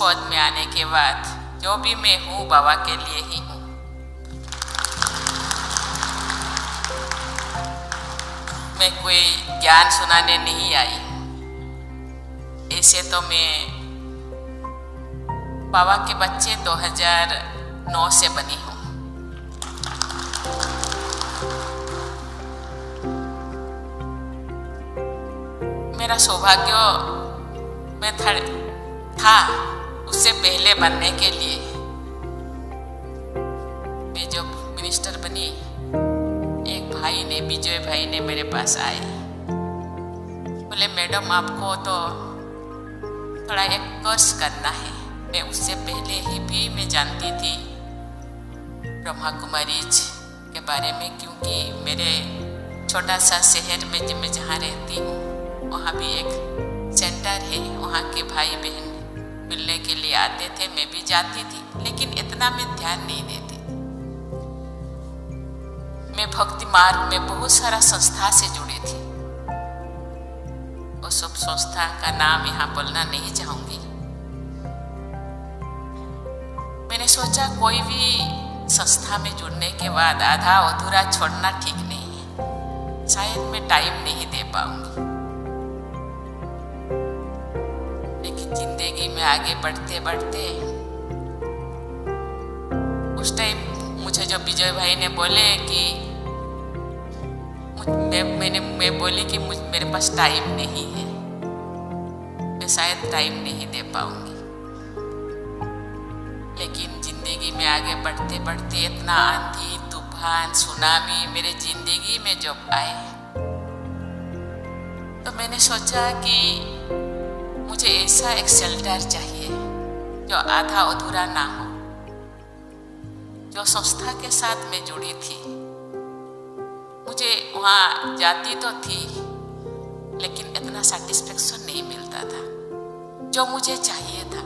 पद में आने के बाद जो भी मैं हूँ बाबा के लिए ही हूँ। मैं कोई ज्ञान सुनाने नहीं आई। ऐसे तो मैं बाबा के बच्चे 2009 से बनी हूँ। मेरा सौभाग्य मैं था उससे पहले बनने के लिए। मैं जब मिनिस्टर बनी, एक भाई ने, विजय भाई ने मेरे पास आए, बोले मैडम आपको तो थोड़ा एक कोर्स करना है। मैं उससे पहले ही भी मैं जानती थी ब्रह्मा कुमारीज के बारे में, क्योंकि मेरे छोटा सा शहर में मैं जहाँ रहती हूँ वहाँ भी एक सेंटर है। वहाँ के भाई बहन मिलने के लिए आते थे, मैं भी जाती थी, लेकिन इतना मैं ध्यान नहीं देती। मैं भक्ति मार्ग में बहुत सारा संस्था से जुड़ी थी। वो सब संस्था का नाम यहाँ बोलना नहीं चाहूँगी। मैंने सोचा कोई भी संस्था में जुड़ने के बाद आधा अधूरा छोड़ना ठीक नहीं है। शायद मैं टाइम नहीं दे पाऊंगी, लेकिन जिंदगी में आगे बढ़ते बढ़ते उस टाइम मुझे जो विजय भाई ने बोले कि मैं बोली कि मेरे पास टाइम नहीं है, मैं शायद टाइम नहीं दे पाऊंगी। लेकिन जिंदगी में आगे बढ़ते बढ़ते इतना आंधी तूफान सुनामी मेरे जिंदगी में जब आए, तो मैंने सोचा कि मुझे ऐसा एक शेल्टर चाहिए जो आधा अधूरा ना हो। जो संस्था के साथ मैं जुड़ी थी, मुझे वहाँ जाती तो थी, लेकिन इतना सेटिस्फेक्शन नहीं मिलता था जो मुझे चाहिए था।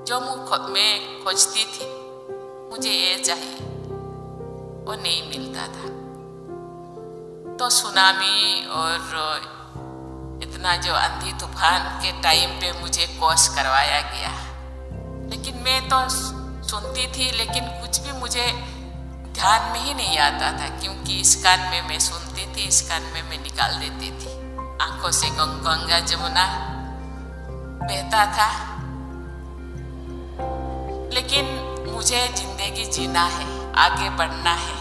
जो मैं खोजती थी, मुझे ये चाहिए, वो नहीं मिलता था। तो सुनामी और इतना जो आंधी तूफान के टाइम पे मुझे कोर्स करवाया गया, लेकिन मैं तो सुनती थी, लेकिन कुछ भी मुझे ध्यान में ही नहीं आता था, क्योंकि इस कान में मैं सुनती थी, इस कान में मैं निकाल देती थी। आंखों से गंगा जमुना बहता था, लेकिन मुझे जिंदगी जीना है, आगे बढ़ना है।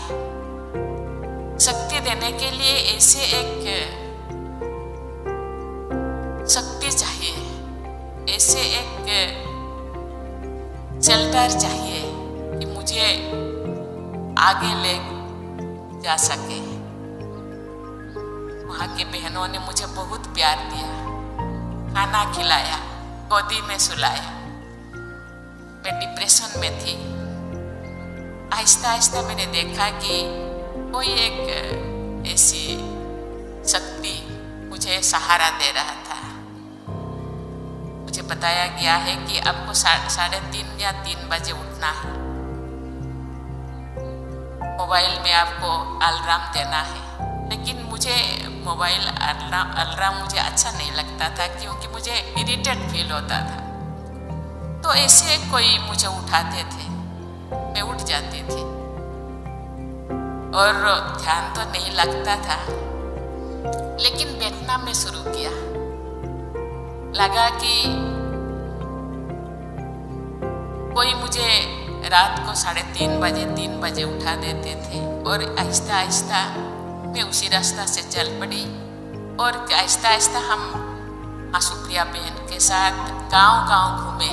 शक्ति देने के लिए ऐसे एक शक्ति चाहिए, ऐसे एक शेल्टर चाहिए कि मुझे आगे ले जा सके। वहाँ के बहनों ने मुझे बहुत प्यार दिया, खाना खिलाया, गोदी में सुलाया। मैं डिप्रेशन में थी। आहिस्ता आहिस्ता मैंने देखा कि कोई एक ऐसी शक्ति मुझे सहारा दे रहा था। मुझे बताया गया है कि आपको 3:30 या 3 बजे उठना है। मोबाइल में आपको अलार्म देना है, लेकिन मुझे मोबाइल अलार्म मुझे अच्छा नहीं लगता था, क्योंकि मुझे इरिटेट फील होता था। तो ऐसे कोई मुझे उठाते थे, मैं उठ जाती थी और ध्यान तो नहीं लगता था, लेकिन बैठना मैं शुरू किया। लगा कि कोई मुझे रात को 3:30 बजे उठा देते थे, और आहिस्ता आहिस्ता मैं उसी रास्ता से चल पड़ी। और आहिस्ता आहिस्ता हम सुप्रिया बहन के साथ गांव-गांव घूमे।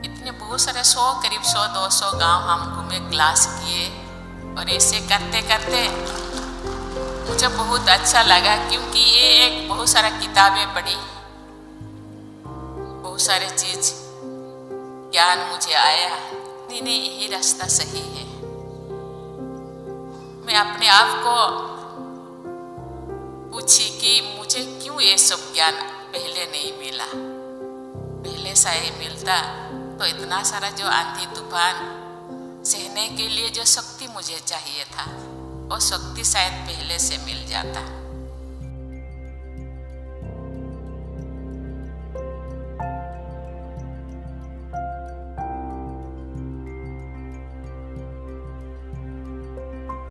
इतने बहुत सारे करीब 100-200 गांव हम घूमे, क्लास किए, और ऐसे करते करते मुझे बहुत अच्छा लगा, क्योंकि ये एक बहुत सारा किताबें पढ़ी, बहुत सारे चीज ज्ञान मुझे आया। नहीं, यही रास्ता सही है। मैं अपने आप को पूछी कि मुझे क्यों ये सब ज्ञान पहले नहीं मिला। पहले शायद मिलता तो इतना सारा जो आंधी तूफान सहने के लिए जो शक्ति मुझे चाहिए था, वो शक्ति शायद पहले से मिल जाता।